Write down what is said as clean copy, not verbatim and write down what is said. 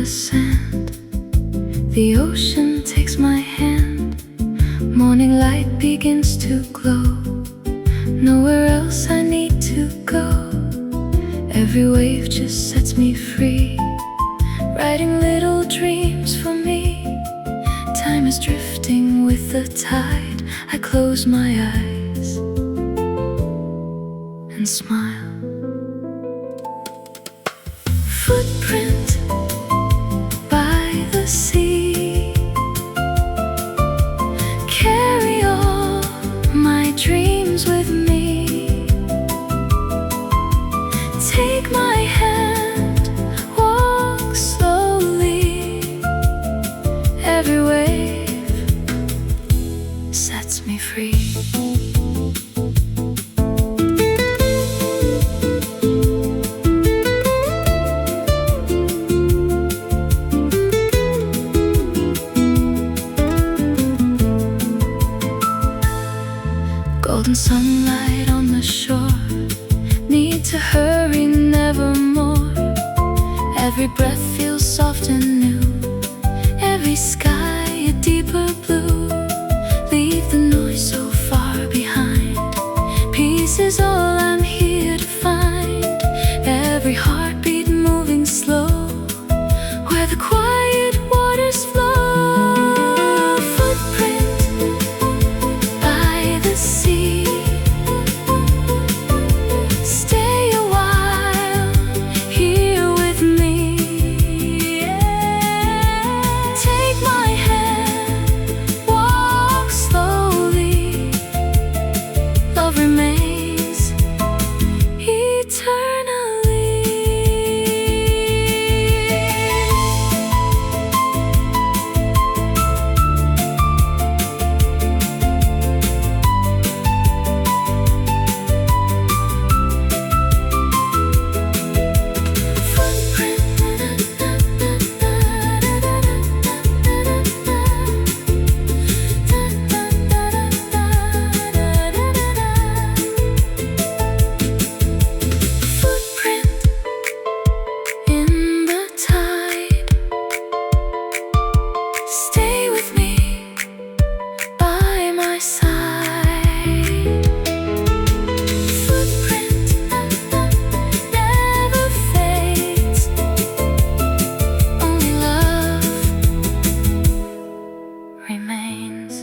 sand. The ocean takes my hand. Morning light begins to glow. Nowhere else I need to go. Every wave just sets me free, writing little dreams for me. Time is drifting with the tide. I close my eyes and smile. Footprint by the sea. Carry all my dreams with me. Take my hand, walk slowly. Every wave sets me free. Golden sunlight on the shore. Need to hurry nevermore. Every breath feels soft and new. Every sky a deeper blue. Leave the noise so far behind. Peace is all I'm here to find. Every heartbeat moving slow, where the quiet waters flow. Remains eternally. Stay with me by my side. Footprint never fades. Only love remains.